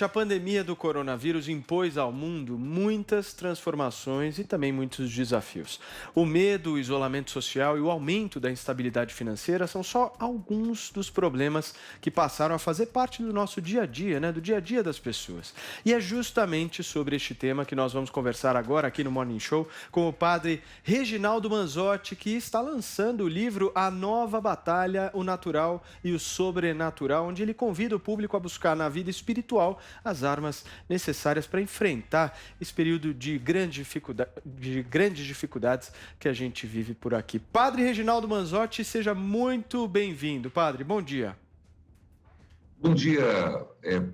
A pandemia do coronavírus impôs ao mundo muitas transformações e também muitos desafios. O medo, o isolamento social e o aumento da instabilidade financeira são só alguns dos problemas que passaram a fazer parte do nosso dia a dia, do dia a dia das pessoas. E é justamente sobre este tema que nós vamos conversar agora aqui no Morning Show com o padre Reginaldo Manzotti, que está lançando o livro A Nova Batalha, o Natural e o Sobrenatural, onde ele convida o público a buscar na vida espiritual as armas necessárias para enfrentar esse período de grandes dificuldades que a gente vive por aqui. Padre Reginaldo Manzotti, seja muito bem-vindo. Padre, bom dia. Bom dia,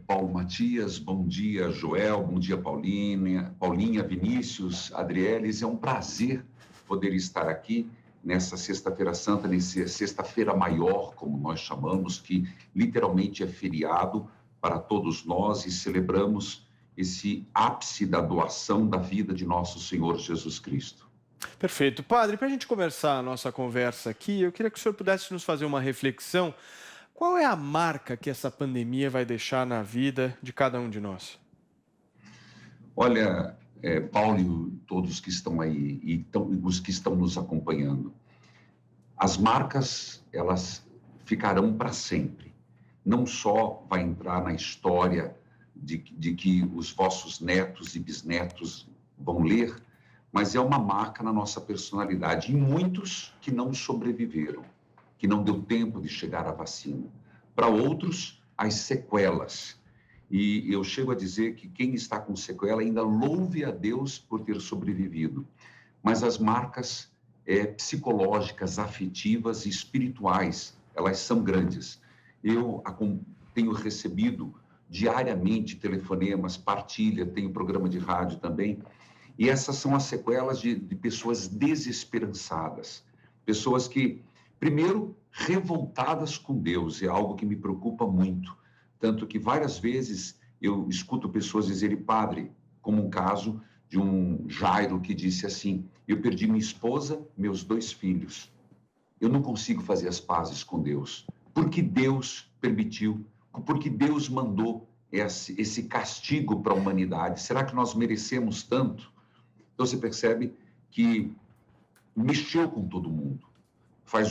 Paulo Matias, bom dia, Joel, bom dia, Paulinha, Vinícius, Adrieles. É um prazer poder estar aqui nessa Sexta-feira Santa, nessa Sexta-feira Maior, como nós chamamos, que literalmente é feriado para todos nós e celebramos esse ápice da doação da vida de nosso Senhor Jesus Cristo. Perfeito. Padre, para a gente começar a nossa conversa aqui, eu queria que o senhor pudesse nos fazer uma reflexão. Qual é a marca que essa pandemia vai deixar na vida de cada um de nós? Olha, Paulo e todos que estão aí e os que estão nos acompanhando, as marcas, elas ficarão para sempre. Não só vai entrar na história de que os vossos netos e bisnetos vão ler, mas é uma marca na nossa personalidade. E muitos que não sobreviveram, que não deu tempo de chegar à vacina. Para outros, as sequelas. E eu chego a dizer que quem está com sequela ainda louve a Deus por ter sobrevivido. Mas as marcas psicológicas, afetivas e espirituais, elas são grandes. Eu tenho recebido diariamente telefonemas, partilha, tenho programa de rádio também, e essas são as sequelas de pessoas desesperançadas, pessoas que, primeiro, revoltadas com Deus, é algo que me preocupa muito, tanto que várias vezes eu escuto pessoas dizerem, padre, como um caso de um Jairo que disse assim, eu perdi minha esposa, meus 2 filhos, eu não consigo fazer as pazes com Deus, porque Deus permitiu, porque Deus mandou esse castigo para a humanidade. Será que nós merecemos tanto? Então você percebe que mexeu com todo mundo.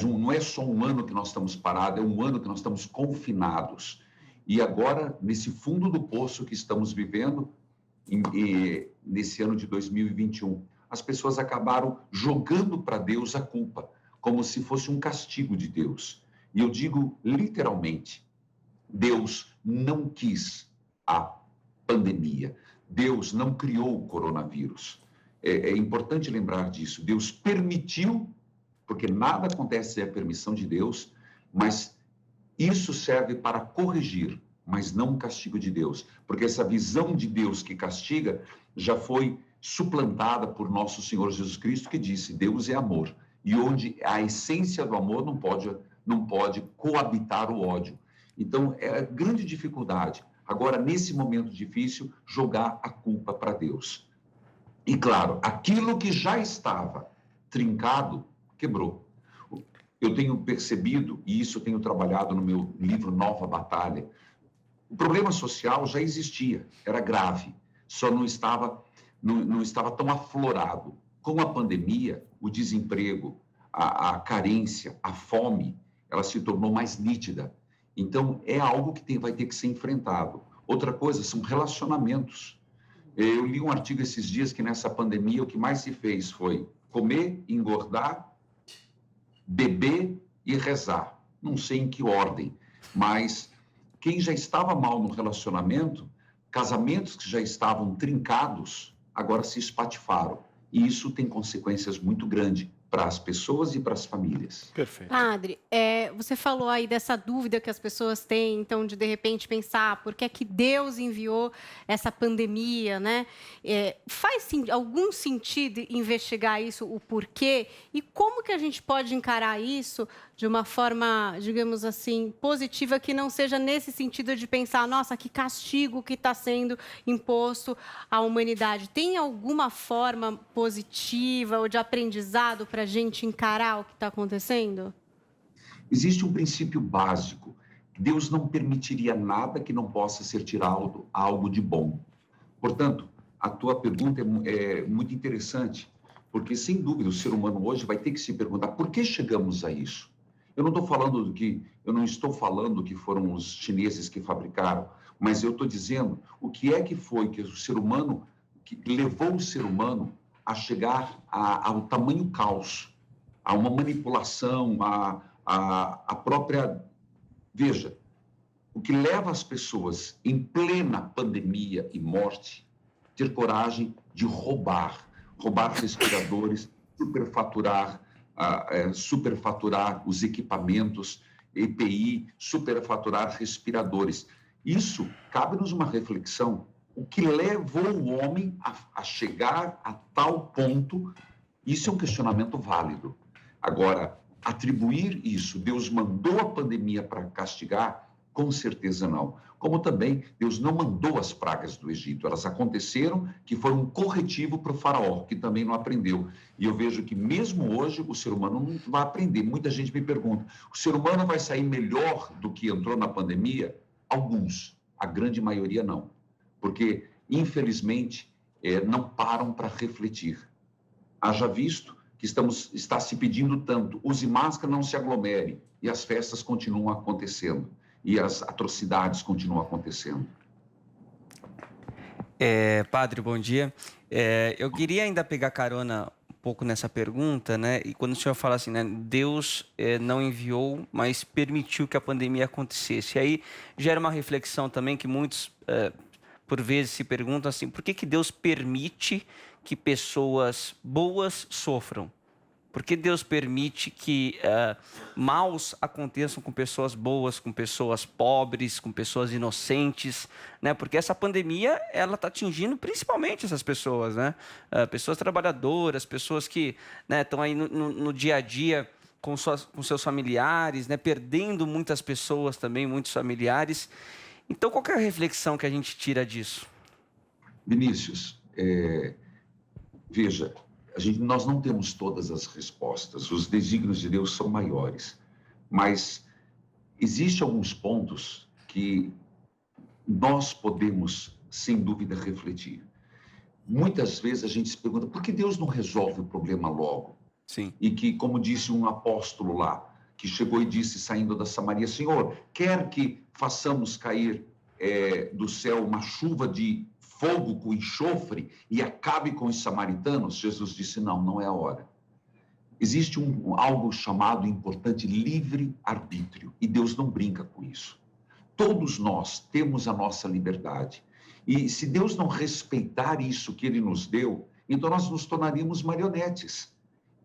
Não é só um ano que nós estamos parados, é um ano que nós estamos confinados. E agora, nesse fundo do poço que estamos vivendo, nesse ano de 2021, as pessoas acabaram jogando para Deus a culpa, como se fosse um castigo de Deus. E eu digo literalmente, Deus não quis a pandemia, Deus não criou o coronavírus. É importante lembrar disso, Deus permitiu, porque nada acontece sem a permissão de Deus, mas isso serve para corrigir, mas não um castigo de Deus, porque essa visão de Deus que castiga já foi suplantada por nosso Senhor Jesus Cristo, que disse, Deus é amor, e onde a essência do amor não pode coabitar o ódio. Então, é a grande dificuldade. Agora, nesse momento difícil, jogar a culpa para Deus. E, claro, aquilo que já estava trincado, quebrou. Eu tenho percebido, e isso eu tenho trabalhado no meu livro Nova Batalha, o problema social já existia, era grave, só não estava tão aflorado. Com a pandemia, o desemprego, a carência, a fome, ela se tornou mais nítida. Então, é algo que vai ter que ser enfrentado. Outra coisa são relacionamentos. Eu li um artigo esses dias que nessa pandemia o que mais se fez foi comer, engordar, beber e rezar. Não sei em que ordem, mas quem já estava mal no relacionamento, casamentos que já estavam trincados, agora se espatifaram. E isso tem consequências muito grandes para as pessoas e para as famílias. Perfeito. Padre, você falou aí dessa dúvida que as pessoas têm, então, de repente pensar por que é que Deus enviou essa pandemia, né? Faz algum sentido investigar isso, o porquê? E como que a gente pode encarar isso de uma forma, digamos assim, positiva, que não seja nesse sentido de pensar, nossa, que castigo que está sendo imposto à humanidade. Tem alguma forma positiva ou de aprendizado para a gente encarar o que está acontecendo? Existe um princípio básico, Deus não permitiria nada que não possa ser tirado algo de bom. Portanto, a tua pergunta é muito interessante, porque, sem dúvida, o ser humano hoje vai ter que se perguntar por que chegamos a isso. Eu não estou falando que foram os chineses que fabricaram, mas eu estou dizendo o que é que foi que o ser humano, que levou o ser humano a chegar ao tamanho caos, a uma manipulação, a própria... Veja, o que leva as pessoas em plena pandemia e morte ter coragem de roubar respiradores, superfaturar os equipamentos, EPI, superfaturar respiradores. Isso cabe-nos uma reflexão. O que levou o homem a chegar a tal ponto, isso é um questionamento válido. Agora, atribuir isso, Deus mandou a pandemia para castigar, com certeza não. Como também Deus não mandou as pragas do Egito, elas aconteceram, que foram um corretivo para o faraó, que também não aprendeu. E eu vejo que mesmo hoje o ser humano não vai aprender. Muita gente me pergunta, o ser humano vai sair melhor do que entrou na pandemia? Alguns, a grande maioria não. Porque, infelizmente, não param para refletir. Haja visto que está se pedindo tanto, use máscara, não se aglomere, e as festas continuam acontecendo. E as atrocidades continuam acontecendo. Padre, bom dia. Eu queria ainda pegar carona um pouco nessa pergunta, né? E quando o senhor fala assim, né? Deus não enviou, mas permitiu que a pandemia acontecesse. E aí gera uma reflexão também que muitos, por vezes, se perguntam assim, por que Deus permite que pessoas boas sofram? Por que Deus permite que maus aconteçam com pessoas boas, com pessoas pobres, com pessoas inocentes, né? Porque essa pandemia, ela está atingindo principalmente essas pessoas, né? Pessoas trabalhadoras, pessoas que, né, estão aí no dia a dia com seus familiares, né? Perdendo muitas pessoas também, muitos familiares. Então, qual que é a reflexão que a gente tira disso? Vinícius, veja... Nós não temos todas as respostas, os desígnios de Deus são maiores, mas existem alguns pontos que nós podemos, sem dúvida, refletir. Muitas vezes a gente se pergunta, por que Deus não resolve o problema logo? Sim. E que, como disse um apóstolo lá, que chegou e disse, saindo da Samaria, Senhor, quer que façamos cair do céu uma chuva de fogo com enxofre e acabe com os samaritanos? Jesus disse, não é a hora. Existe algo chamado importante livre-arbítrio, e Deus não brinca com isso. Todos nós temos a nossa liberdade. E se Deus não respeitar isso que Ele nos deu, então nós nos tornaríamos marionetes.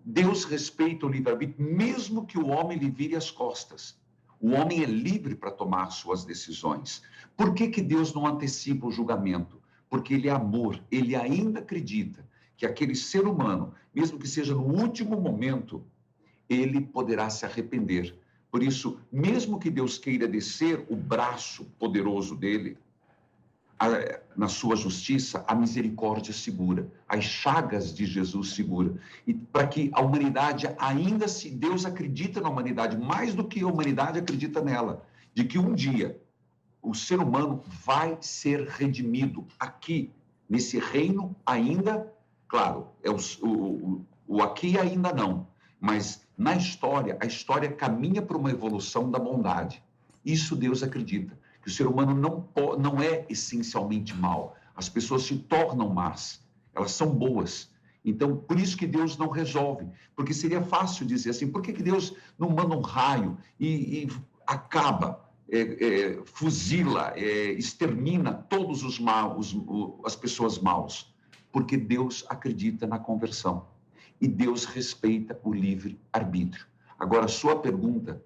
Deus respeita o livre-arbítrio, mesmo que o homem lhe vire as costas. O homem é livre para tomar suas decisões. Por que Deus não antecipa o julgamento? Porque Ele é amor, Ele ainda acredita que aquele ser humano, mesmo que seja no último momento, ele poderá se arrepender. Por isso, mesmo que Deus queira descer o braço poderoso dele, na sua justiça, a misericórdia segura, as chagas de Jesus segura. E para que a humanidade, ainda se Deus acredita na humanidade, mais do que a humanidade acredita nela, de que um dia o ser humano vai ser redimido aqui, nesse reino ainda, claro, o aqui ainda não, mas na história, a história caminha para uma evolução da bondade. Isso Deus acredita, que o ser humano não é essencialmente mau. As pessoas se tornam más, elas são boas. Então, por isso que Deus não resolve, porque seria fácil dizer assim, por que Deus não manda um raio e acaba, fuzila, extermina todos os maus, as pessoas maus? Porque Deus acredita na conversão e Deus respeita o livre-arbítrio. Agora, a sua pergunta,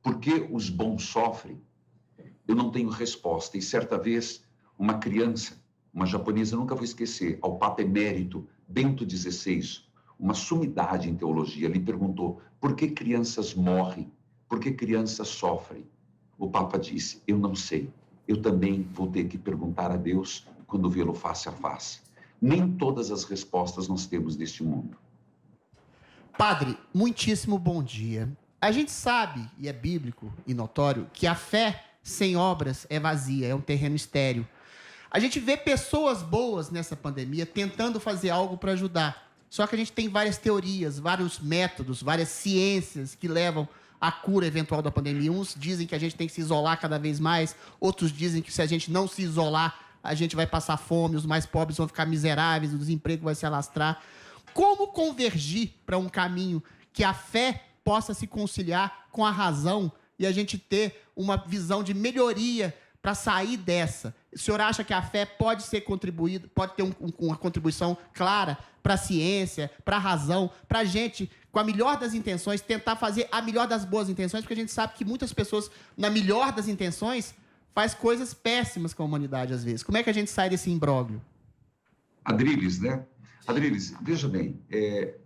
por que os bons sofrem? Eu não tenho resposta. E certa vez, uma criança, uma japonesa, eu nunca vou esquecer, ao Papa Emérito Bento XVI, uma sumidade em teologia, lhe perguntou, por que crianças morrem? Por que crianças sofrem? O Papa disse, eu não sei. Eu também vou ter que perguntar a Deus quando vê-lo face a face. Nem todas as respostas nós temos neste mundo. Padre, muitíssimo bom dia. A gente sabe, e é bíblico e notório, que a fé sem obras é vazia, é um terreno estéril. A gente vê pessoas boas nessa pandemia tentando fazer algo para ajudar. Só que a gente tem várias teorias, vários métodos, várias ciências que levam à cura eventual da pandemia. Uns dizem que a gente tem que se isolar cada vez mais, outros dizem que se a gente não se isolar, a gente vai passar fome, os mais pobres vão ficar miseráveis, o desemprego vai se alastrar. Como convergir para um caminho que a fé possa se conciliar com a razão e a gente ter uma visão de melhoria para sair dessa? O senhor acha que a fé pode ser contribuída, pode ter uma contribuição clara para a ciência, para a razão, para a gente, com a melhor das intenções, tentar fazer a melhor das boas intenções, porque a gente sabe que muitas pessoas, na melhor das intenções, faz coisas péssimas com a humanidade, às vezes. Como é que a gente sai desse imbróglio? Adriles, né? Adriles, veja bem,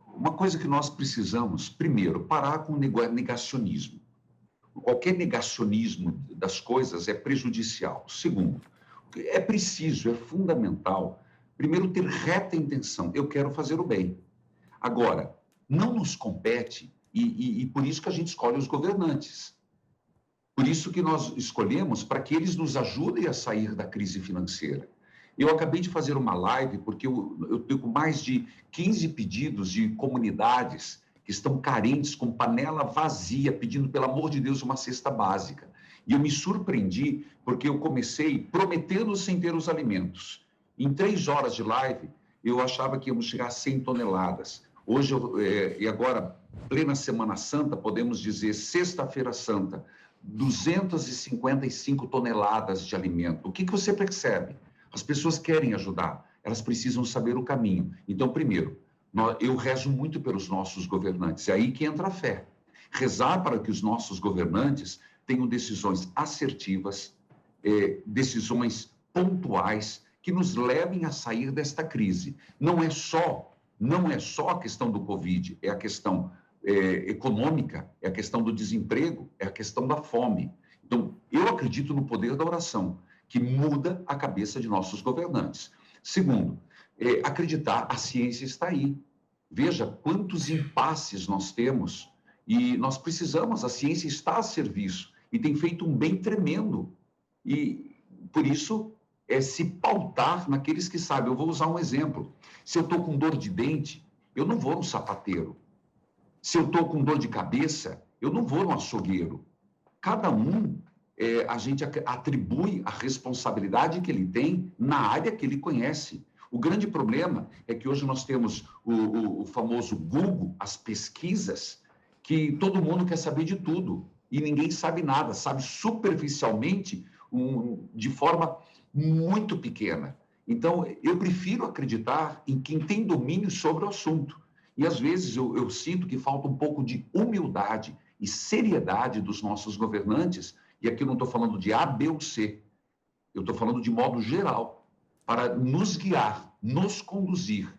uma coisa que nós precisamos, primeiro, parar com o negacionismo. Qualquer negacionismo das coisas é prejudicial. Segundo, é preciso, é fundamental, primeiro, ter reta intenção. Eu quero fazer o bem. Agora, não nos compete, e por isso que a gente escolhe os governantes. Por isso que nós escolhemos para que eles nos ajudem a sair da crise financeira. Eu acabei de fazer uma live, porque eu tenho mais de 15 pedidos de comunidades que estão carentes, com panela vazia, pedindo, pelo amor de Deus, uma cesta básica. E eu me surpreendi, porque eu comecei prometendo sem ter os alimentos. Em 3 horas de live, eu achava que íamos chegar a 100 toneladas. Hoje, e agora, plena Semana Santa, podemos dizer, Sexta-feira Santa, 255 toneladas de alimento. O que você percebe? As pessoas querem ajudar, elas precisam saber o caminho. Então, primeiro, eu rezo muito pelos nossos governantes, é aí que entra a fé. Rezar para que os nossos governantes tenham decisões assertivas, decisões pontuais, que nos levem a sair desta crise. Não é só a questão do Covid, é a questão econômica, é a questão do desemprego, é a questão da fome. Então, eu acredito no poder da oração, que muda a cabeça de nossos governantes. Segundo, acreditar, a ciência está aí. Veja quantos impasses nós temos e nós precisamos, a ciência está a serviço e tem feito um bem tremendo. E, por isso, se pautar naqueles que sabem. Eu vou usar um exemplo. Se eu estou com dor de dente, eu não vou no sapateiro. Se eu estou com dor de cabeça, eu não vou no açougueiro. Cada um, a gente atribui a responsabilidade que ele tem na área que ele conhece. O grande problema é que hoje nós temos o famoso Google, as pesquisas, que todo mundo quer saber de tudo e ninguém sabe nada, sabe superficialmente, de forma muito pequena. Então, eu prefiro acreditar em quem tem domínio sobre o assunto. E, às vezes, eu sinto que falta um pouco de humildade e seriedade dos nossos governantes, e aqui eu não estou falando de A, B ou C, eu estou falando de modo geral, para nos guiar, nos conduzir.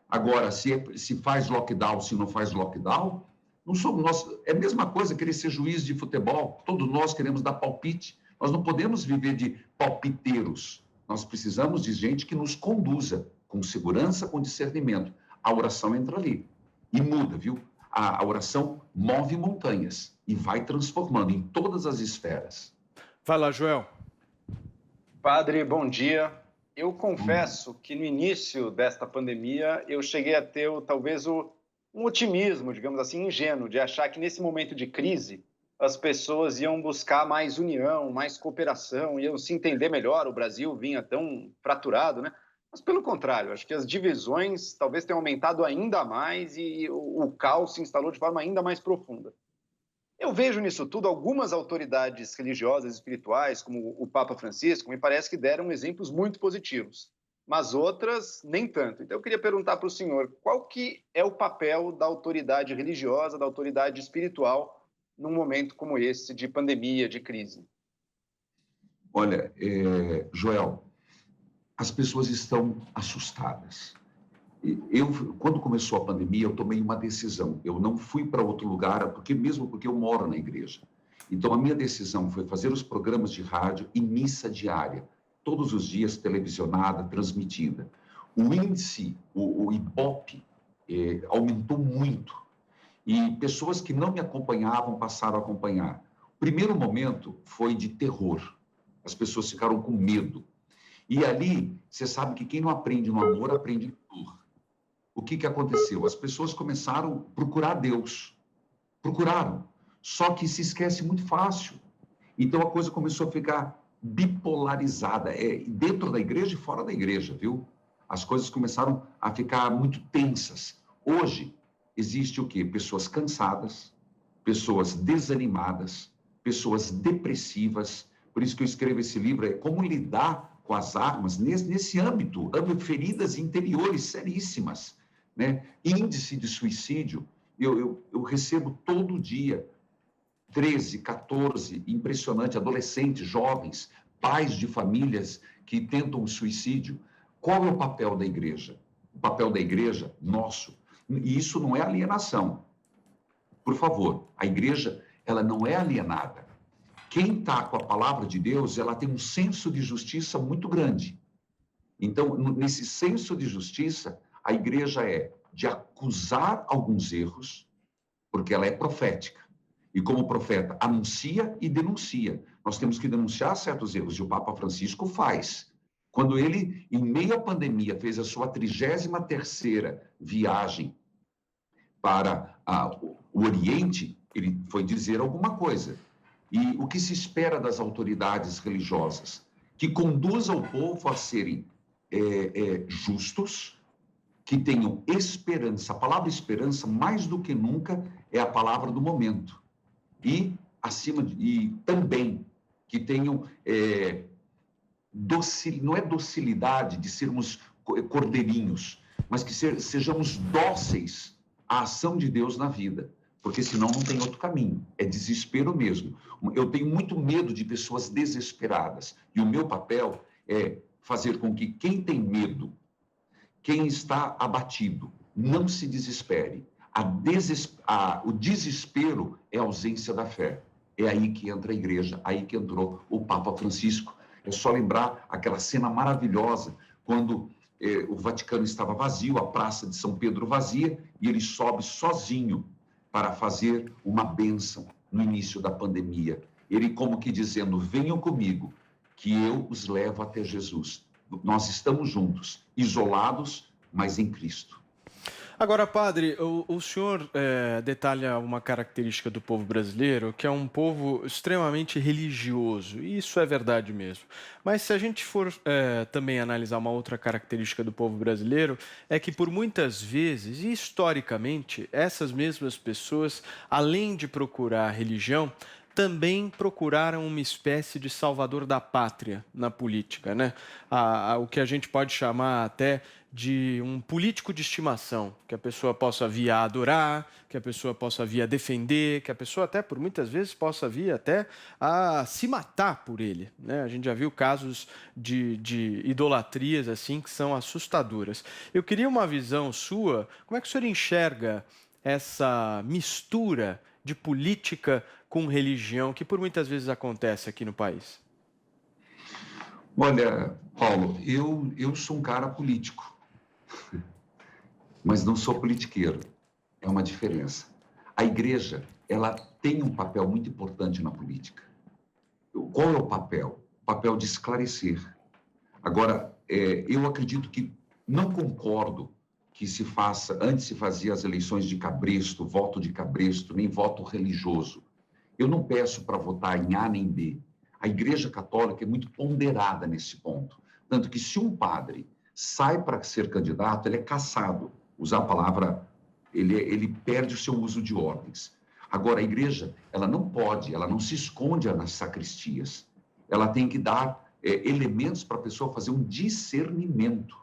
Agora, se faz lockdown, se não faz lockdown, não somos nós. É a mesma coisa querer ser juiz de futebol, todos nós queremos dar palpite. Nós não podemos viver de palpiteiros. Nós precisamos de gente que nos conduza com segurança, com discernimento. A oração entra ali e muda, viu? A oração move montanhas e vai transformando em todas as esferas. Vai lá, Joel. Padre, bom dia. Eu confesso que no início desta pandemia eu cheguei a ter talvez um otimismo, digamos assim, ingênuo, de achar que nesse momento de crise as pessoas iam buscar mais união, mais cooperação, iam se entender melhor. O Brasil vinha tão fraturado, né? Mas, pelo contrário, acho que as divisões talvez tenham aumentado ainda mais e o caos se instalou de forma ainda mais profunda. Eu vejo nisso tudo algumas autoridades religiosas e espirituais, como o Papa Francisco, me parece que deram exemplos muito positivos, mas outras nem tanto. Então, eu queria perguntar para o senhor, qual que é o papel da autoridade religiosa, da autoridade espiritual, num momento como esse de pandemia, de crise? Olha, Joel, as pessoas estão assustadas. Quando começou a pandemia, eu tomei uma decisão. Eu não fui para outro lugar, porque eu moro na igreja. Então, a minha decisão foi fazer os programas de rádio e missa diária, todos os dias televisionada, transmitida. O índice, o Ibope, aumentou muito. E pessoas que não me acompanhavam passaram a acompanhar. O primeiro momento foi de terror. As pessoas ficaram com medo. E ali, você sabe que quem não aprende no amor, aprende no dor. O que aconteceu? As pessoas começaram a procurar Deus. Procuraram. Só que se esquece muito fácil. Então, a coisa começou a ficar bipolarizada. Dentro da igreja e fora da igreja, viu? As coisas começaram a ficar muito tensas. Hoje, existe o quê? Pessoas cansadas, pessoas desanimadas, pessoas depressivas. Por isso que eu escrevo esse livro, é como lidar com as armas nesse âmbito, feridas interiores seríssimas, né? Índice de suicídio, eu recebo todo dia 13, 14, impressionante, adolescentes, jovens, pais de famílias que tentam o suicídio. Qual é o papel da igreja? O papel da igreja, nosso, e isso não é alienação. Por favor, a igreja, ela não é alienada. Quem está com a palavra de Deus, ela tem um senso de justiça muito grande. Então, nesse senso de justiça, a igreja é de acusar alguns erros, porque ela é profética. E como profeta, anuncia e denuncia. Nós temos que denunciar certos erros, e o Papa Francisco faz. Quando ele, em meio à pandemia, fez a sua 33ª viagem para o Oriente, ele foi dizer alguma coisa. E o que se espera das autoridades religiosas? Que conduzam o povo a serem justos, que tenham esperança. A palavra esperança, mais do que nunca, é a palavra do momento. E também que tenham não é docilidade de sermos cordeirinhos, mas que sejamos dóceis à ação de Deus na vida. Porque senão não tem outro caminho, é desespero mesmo. Eu tenho muito medo de pessoas desesperadas, e o meu papel é fazer com que quem tem medo, quem está abatido, não se desespere. O desespero é a ausência da fé. É aí que entra a igreja, aí que entrou o Papa Francisco. É só lembrar aquela cena maravilhosa, quando o Vaticano estava vazio, a Praça de São Pedro vazia, e ele sobe sozinho para fazer uma bênção no início da pandemia. Ele como que dizendo, venham comigo, que eu os levo até Jesus. Nós estamos juntos, isolados, mas em Cristo. Agora, padre, o senhor detalha uma característica do povo brasileiro, que é um povo extremamente religioso, e isso é verdade mesmo. Mas se a gente for também analisar uma outra característica do povo brasileiro, é que por muitas vezes, e historicamente, essas mesmas pessoas, além de procurar a religião, também procuraram uma espécie de salvador da pátria na política, né? O que a gente pode chamar até de um político de estimação, que a pessoa possa vir a adorar, que a pessoa possa vir a defender, que a pessoa até, por muitas vezes, possa vir até a se matar por ele, né? A gente já viu casos de idolatrias assim que são assustadoras. Eu queria uma visão sua, como é que o senhor enxerga essa mistura de política com religião que por muitas vezes acontece aqui no país? Olha, Paulo, eu sou um cara político, mas não sou politiqueiro. É uma diferença. A igreja, ela tem um papel muito importante na política. Qual é o papel? O papel de esclarecer. Agora, eu acredito que não concordo que se faça, antes se fazia as eleições de cabresto, voto de cabresto, nem voto religioso. Eu não peço para votar em A nem B. A Igreja Católica é muito ponderada nesse ponto. Tanto que se um padre sai para ser candidato, ele é cassado. Usar a palavra, ele perde o seu uso de ordens. Agora, a igreja, ela não pode, ela não se esconde nas sacristias. Ela tem que dar elementos para a pessoa fazer um discernimento.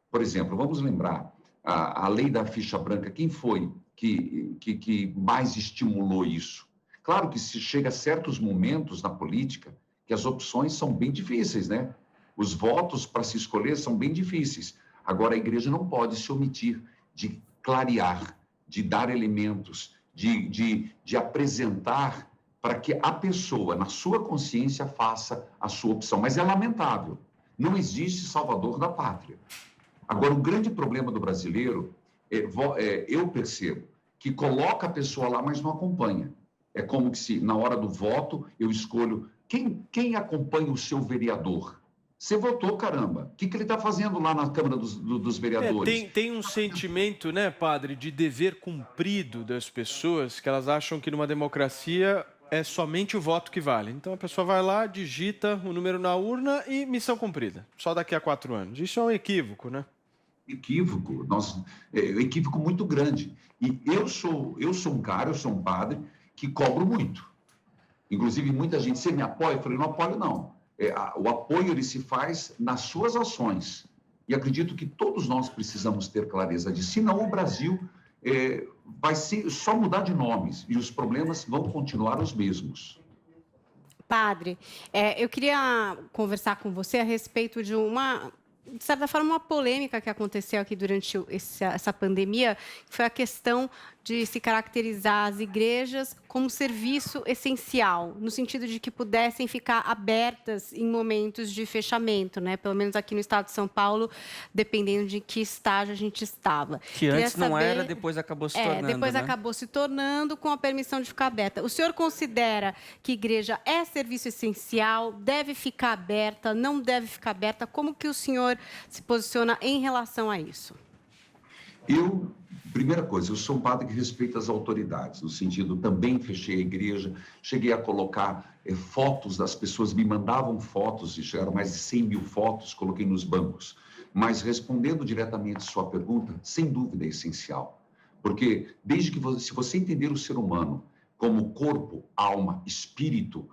Por exemplo, vamos lembrar, a lei da ficha branca, quem foi que mais estimulou isso? Claro que se chega a certos momentos na política que as opções são bem difíceis, né? Os votos para se escolher são bem difíceis. Agora, a igreja não pode se omitir de clarear, de dar elementos, de apresentar para que a pessoa, na sua consciência, faça a sua opção. Mas é lamentável. Não existe salvador da pátria. Agora, o grande problema do brasileiro, eu percebo, que coloca a pessoa lá, mas não acompanha. É como que se, na hora do voto, eu escolho quem acompanha o seu vereador. Você votou, caramba. O que ele está fazendo lá na Câmara dos Vereadores? Tem um sentimento, né, padre, de dever cumprido das pessoas, que elas acham que numa democracia é somente o voto que vale. Então a pessoa vai lá, digita o número na urna e missão cumprida. Só daqui a 4 anos. Isso é um equívoco, né? Equívoco. Equívoco muito grande. E eu sou um padre que cobro muito. Inclusive, muita gente, você me apoia? Eu falei, não apoio, não. O apoio ele se faz nas suas ações. E acredito que todos nós precisamos ter clareza disso. Senão, o Brasil vai só mudar de nomes e os problemas vão continuar os mesmos. Padre, eu queria conversar com você a respeito de de certa forma, uma polêmica que aconteceu aqui durante essa pandemia, que foi a questão de se caracterizar as igrejas como serviço essencial, no sentido de que pudessem ficar abertas em momentos de fechamento, né? Pelo menos aqui no estado de São Paulo, dependendo de que estágio a gente estava. Que antes não era, depois acabou se tornando. Depois acabou se tornando com a permissão de ficar aberta. O senhor considera que igreja é serviço essencial, deve ficar aberta, não deve ficar aberta? Como que o senhor se posiciona em relação a isso? Primeira coisa, eu sou um padre que respeita as autoridades, no sentido, também fechei a igreja, cheguei a colocar fotos das pessoas, me mandavam fotos, e chegaram mais de 100 mil fotos, coloquei nos bancos. Mas, respondendo diretamente a sua pergunta, sem dúvida é essencial. Porque, se você entender o ser humano como corpo, alma, espírito,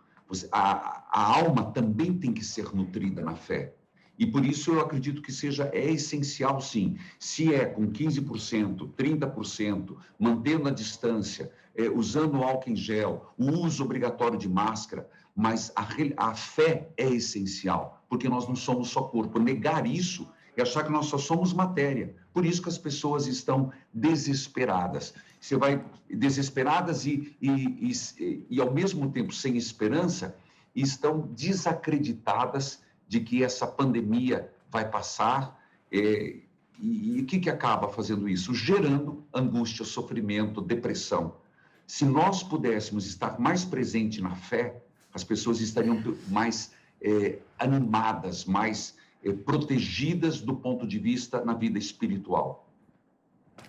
a alma também tem que ser nutrida na fé. E por isso eu acredito que é essencial, sim. Se é com 15%, 30%, mantendo a distância, usando o álcool em gel, o uso obrigatório de máscara, mas a fé é essencial, porque nós não somos só corpo. Negar isso é achar que nós só somos matéria. Por isso que as pessoas estão desesperadas. Você vai desesperadas e ao mesmo tempo sem esperança, estão desacreditadas de que essa pandemia vai passar, e o que acaba fazendo isso? Gerando angústia, sofrimento, depressão. Se nós pudéssemos estar mais presentes na fé, as pessoas estariam mais animadas, mais protegidas do ponto de vista na vida espiritual.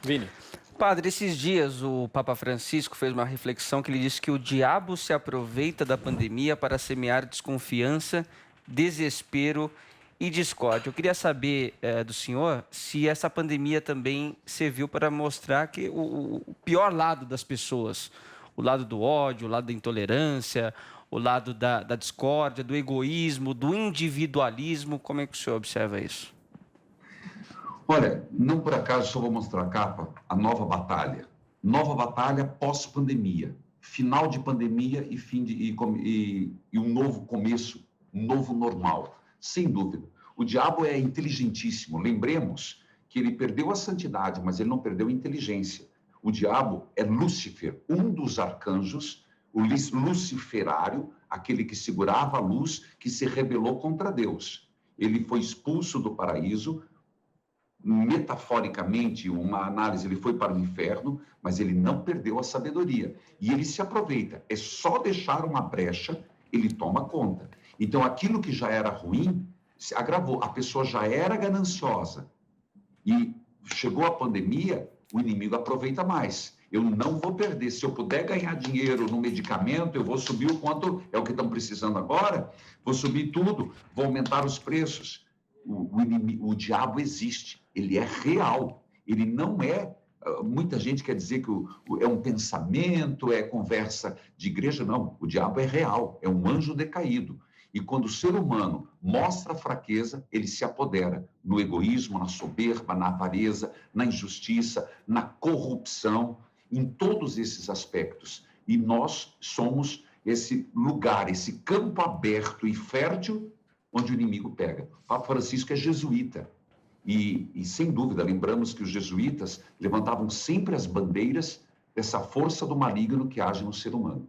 Vini. Padre, esses dias o Papa Francisco fez uma reflexão que ele disse que o diabo se aproveita da pandemia para semear desconfiança, desespero e discórdia. Eu queria saber do senhor se essa pandemia também serviu para mostrar que o pior lado das pessoas, o lado do ódio, o lado da intolerância, o lado da discórdia, do egoísmo, do individualismo. Como é que o senhor observa isso? Olha, não por acaso, só vou mostrar a capa, a nova batalha. Nova batalha pós-pandemia. Final de pandemia e um novo começo, um novo normal. Sem dúvida. O diabo é inteligentíssimo. Lembremos que ele perdeu a santidade, mas ele não perdeu a inteligência. O diabo é Lúcifer, um dos arcanjos, o luciferário, aquele que segurava a luz, que se rebelou contra Deus. Ele foi expulso do paraíso. Metaforicamente, uma análise, ele foi para o inferno, mas ele não perdeu a sabedoria. E ele se aproveita. É só deixar uma brecha, ele toma conta. Então, aquilo que já era ruim, se agravou. A pessoa já era gananciosa. E chegou a pandemia, o inimigo aproveita mais. Eu não vou perder. Se eu puder ganhar dinheiro no medicamento, eu vou subir o quanto é o que estão precisando agora, vou subir tudo, vou aumentar os preços. O diabo existe. Ele é real, ele não é... Muita gente quer dizer que é um pensamento, é conversa de igreja. Não, o diabo é real, é um anjo decaído. E quando o ser humano mostra fraqueza, ele se apodera no egoísmo, na soberba, na avareza, na injustiça, na corrupção, em todos esses aspectos. E nós somos esse lugar, esse campo aberto e fértil onde o inimigo pega. O Papa Francisco é jesuíta. E, sem dúvida, lembramos que os jesuítas levantavam sempre as bandeiras dessa força do maligno que age no ser humano.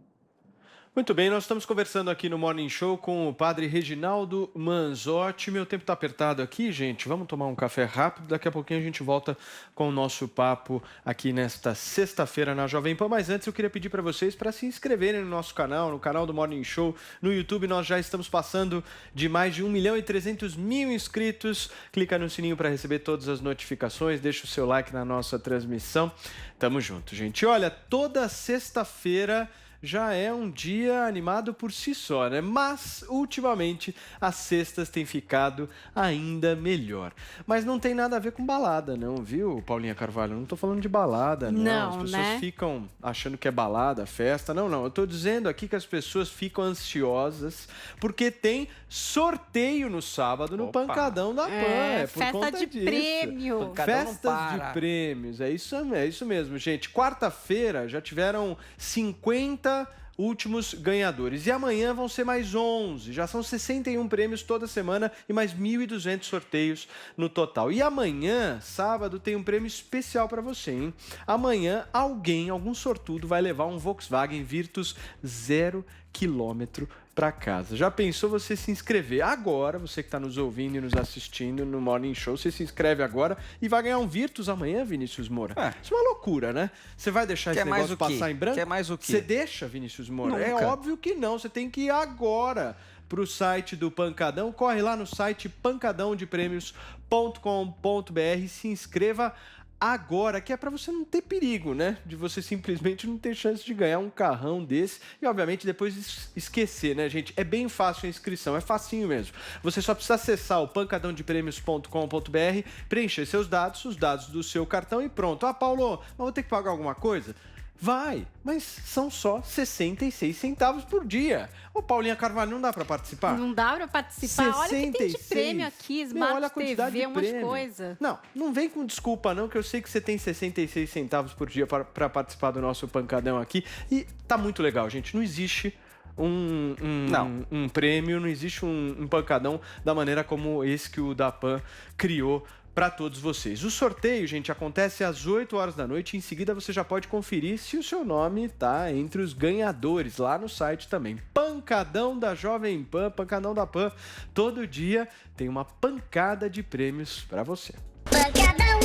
Muito bem, nós estamos conversando aqui no Morning Show com o padre Reginaldo Manzotti. Meu tempo está apertado aqui, gente. Vamos tomar um café rápido. Daqui a pouquinho a gente volta com o nosso papo aqui nesta sexta-feira na Jovem Pan. Mas antes eu queria pedir para vocês para se inscreverem no nosso canal, no canal do Morning Show. No YouTube nós já estamos passando de mais de 1.300.000 inscritos. Clica no sininho para receber todas as notificações. Deixa o seu like na nossa transmissão. Tamo junto, gente. Olha, toda sexta-feira já é um dia animado por si só, né? Mas, ultimamente, as sextas têm ficado ainda melhor. Mas não tem nada a ver com balada, não, viu, Paulinha Carvalho? Não tô falando de balada, não. Não, as pessoas né? ficam achando que é balada, festa. Não, não. Eu tô dizendo aqui que as pessoas ficam ansiosas porque tem sorteio no sábado no Opa. Pancadão da Pan. É por festa conta de disso. prêmio. Pancadão não Festas para. de prêmios, é isso mesmo, gente. Quarta-feira já tiveram 50 últimos ganhadores. E amanhã vão ser mais 11. Já são 61 prêmios toda semana e mais 1.200 sorteios no total. E amanhã, sábado, tem um prêmio especial para você, hein? Amanhã, algum sortudo, vai levar um Volkswagen Virtus 0 km para casa. Já pensou você se inscrever agora, você que está nos ouvindo e nos assistindo no Morning Show, você se inscreve agora e vai ganhar um Virtus amanhã, Vinícius Moura. Isso é uma loucura, né? Você vai deixar esse negócio passar em branco? Quer mais o quê? Você deixa, Vinícius Moura? É Nunca. óbvio que não, você tem que ir agora para o site do Pancadão, corre lá no site pancadãodeprêmios.com.br, se inscreva agora, que é para você não ter perigo, né? De você simplesmente não ter chance de ganhar um carrão desse e, obviamente, depois esquecer, né, gente? É bem fácil a inscrição, é facinho mesmo. Você só precisa acessar o pancadãodeprêmios.com.br, preencher seus dados, os dados do seu cartão e pronto. Ah, Paulo, mas vou ter que pagar alguma coisa? Vai, mas são só 66 centavos por dia. Ô, Paulinha Carvalho, não dá para participar? Não dá pra participar. Olha o que tem de 66. prêmio aqui, Meu, Smart olha a quantidade TV, de um monte de prêmio. coisa. Não vem com desculpa não, que eu sei que você tem 66 centavos por dia para participar do nosso Pancadão aqui. E tá muito legal, gente. Não existe um prêmio, não existe um pancadão da maneira como esse que o Dapan criou para todos vocês. O sorteio, gente, acontece às 8 horas da noite. Em seguida, você já pode conferir se o seu nome tá entre os ganhadores lá no site também. Pancadão da Jovem Pan, Pancadão da Pan. Todo dia tem uma pancada de prêmios para você. Pancadão.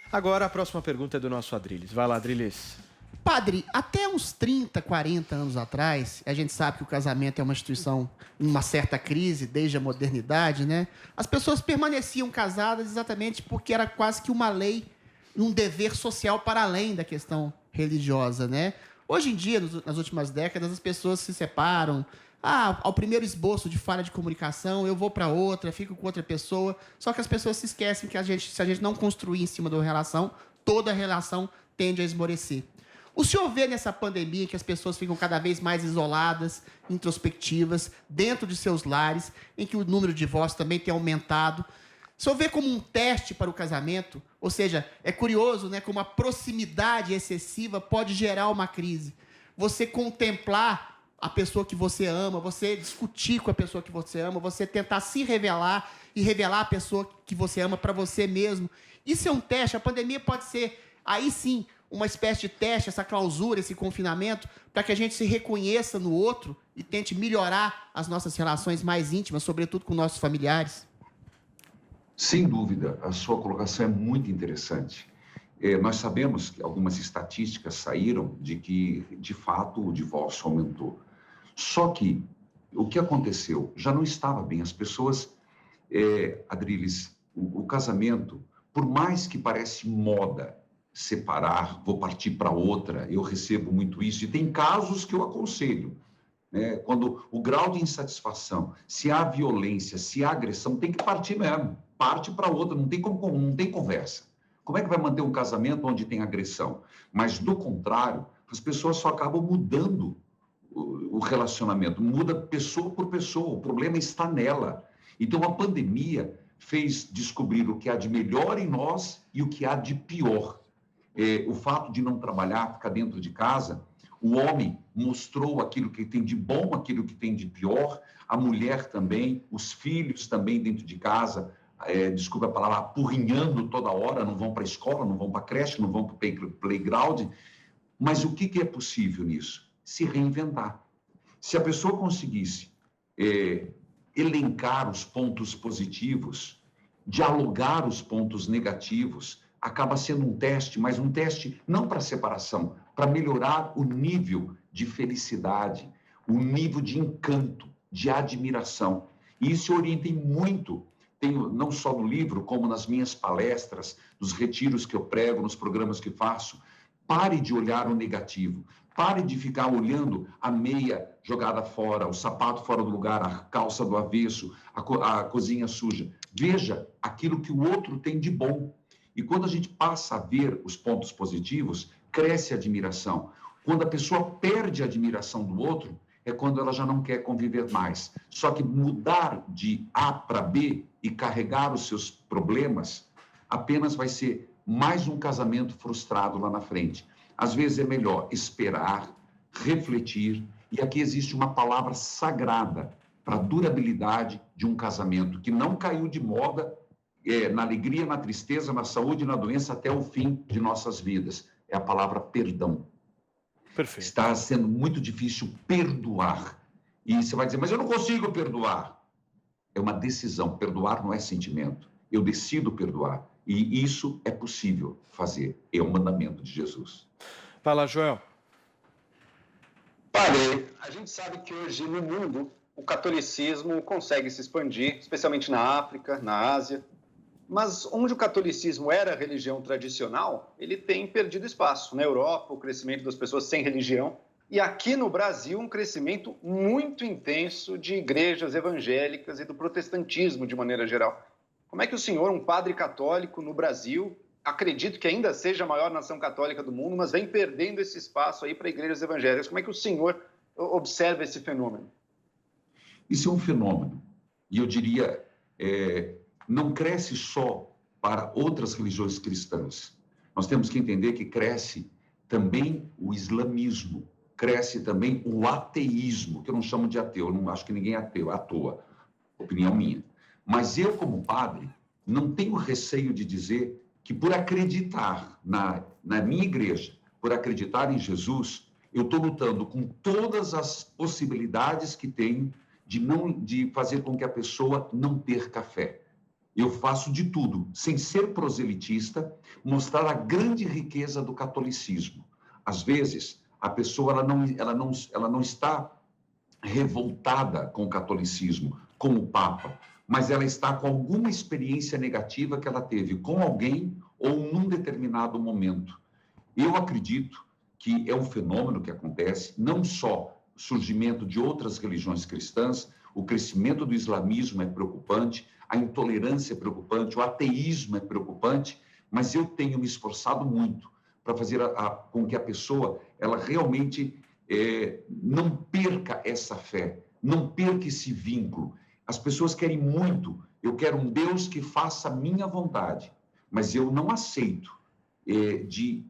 Agora, a próxima pergunta é do nosso Adriles. Vai lá, Adriles. Padre, até uns 30, 40 anos atrás, a gente sabe que o casamento é uma instituição em uma certa crise desde a modernidade, né? As pessoas permaneciam casadas exatamente porque era quase que uma lei, um dever social para além da questão religiosa, né? Hoje em dia, nas últimas décadas, as pessoas se separam. Ao primeiro esboço de falha de comunicação, eu vou para outra, fico com outra pessoa. Só que as pessoas se esquecem que se a gente não construir em cima de uma relação, toda relação tende a esmorecer. O senhor vê nessa pandemia que as pessoas ficam cada vez mais isoladas, introspectivas, dentro de seus lares, em que o número de divórcios também tem aumentado. O senhor vê como um teste para o casamento? Ou seja, é curioso, né, como a proximidade excessiva pode gerar uma crise. Você contemplar a pessoa que você ama, você discutir com a pessoa que você ama, você tentar se revelar e revelar a pessoa que você ama para você mesmo. Isso é um teste. A pandemia pode ser, aí sim, uma espécie de teste, essa clausura, esse confinamento, para que a gente se reconheça no outro e tente melhorar as nossas relações mais íntimas, sobretudo com nossos familiares? Sem dúvida, a sua colocação é muito interessante. Nós sabemos que algumas estatísticas saíram de que, de fato, o divórcio aumentou. Só que o que aconteceu? Já não estava bem. As pessoas, Adriles, o casamento, por mais que parece moda, separar, vou partir para outra, eu recebo muito isso, e tem casos que eu aconselho, né? Quando o grau de insatisfação, se há violência, se há agressão, tem que partir mesmo, parte para outra, não tem conversa. Como é que vai manter um casamento onde tem agressão? Mas, do contrário, as pessoas só acabam mudando o relacionamento, muda pessoa por pessoa, o problema está nela. Então, a pandemia fez descobrir o que há de melhor em nós e o que há de pior. O fato de não trabalhar, ficar dentro de casa, o homem mostrou aquilo que tem de bom, aquilo que tem de pior, a mulher também, os filhos também dentro de casa, desculpa a palavra, apurrinhando toda hora, não vão para a escola, não vão para a creche, não vão para o playground. Mas o que é possível nisso? se reinventar. Se a pessoa conseguisse elencar os pontos positivos, dialogar os pontos negativos, acaba sendo um teste, mas um teste não para separação, para melhorar o nível de felicidade, o nível de encanto, de admiração. E isso orienta muito, tenho não só no livro, como nas minhas palestras, nos retiros que eu prego, nos programas que faço. Pare de olhar o negativo. Pare de ficar olhando a meia jogada fora, o sapato fora do lugar, a calça do avesso, a cozinha suja. Veja aquilo que o outro tem de bom. E quando a gente passa a ver os pontos positivos, cresce a admiração. Quando a pessoa perde a admiração do outro, é quando ela já não quer conviver mais. Só que mudar de A para B e carregar os seus problemas apenas vai ser mais um casamento frustrado lá na frente. Às vezes é melhor esperar, refletir, e aqui existe uma palavra sagrada para a durabilidade de um casamento que não caiu de moda na alegria, na tristeza, na saúde e na doença até o fim de nossas vidas. É a palavra perdão. Perfeito. Está sendo muito difícil perdoar. E você vai dizer, mas eu não consigo perdoar. É uma decisão. Perdoar não é sentimento. Eu decido perdoar. E isso é possível fazer. É o mandamento de Jesus. Fala, Joel. Padre, a gente sabe que hoje no mundo o catolicismo consegue se expandir, especialmente na África, na Ásia. Mas onde o catolicismo era religião tradicional, ele tem perdido espaço. Na Europa, o crescimento das pessoas sem religião. E aqui no Brasil, um crescimento muito intenso de igrejas evangélicas e do protestantismo de maneira geral. Como é que o senhor, um padre católico no Brasil, acredito que ainda seja a maior nação católica do mundo, mas vem perdendo esse espaço aí para igrejas evangélicas? Como é que o senhor observa esse fenômeno? Isso é um fenômeno. E eu diria, não cresce só para outras religiões cristãs. Nós temos que entender que cresce também o islamismo, cresce também o ateísmo, que eu não chamo de ateu, eu não acho que ninguém é ateu, à toa, opinião minha. Mas eu, como padre, não tenho receio de dizer que por acreditar na minha igreja, por acreditar em Jesus, eu estou lutando com todas as possibilidades que tenho de fazer com que a pessoa não perca a fé. Eu faço de tudo, sem ser proselitista, mostrar a grande riqueza do catolicismo. Às vezes, a pessoa ela não está revoltada com o catolicismo, com o Papa, mas ela está com alguma experiência negativa que ela teve com alguém ou num determinado momento. Eu acredito que é um fenômeno que acontece, não só o surgimento de outras religiões cristãs, o crescimento do islamismo é preocupante, a intolerância é preocupante, o ateísmo é preocupante, mas eu tenho me esforçado muito para fazer com que a pessoa ela realmente não perca essa fé, não perca esse vínculo. As pessoas querem muito, eu quero um Deus que faça a minha vontade, mas eu não aceito de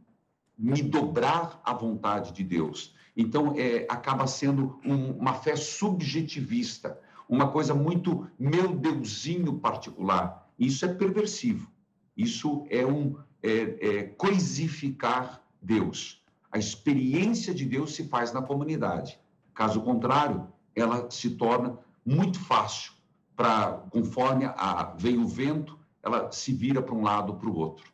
me dobrar à vontade de Deus. Então, acaba sendo uma fé subjetivista, uma coisa muito meu deusinho particular. Isso é perversivo. Isso é coisificar Deus. A experiência de Deus se faz na comunidade. Caso contrário, ela se torna muito fácil conforme vem o vento, ela se vira para um lado ou para o outro.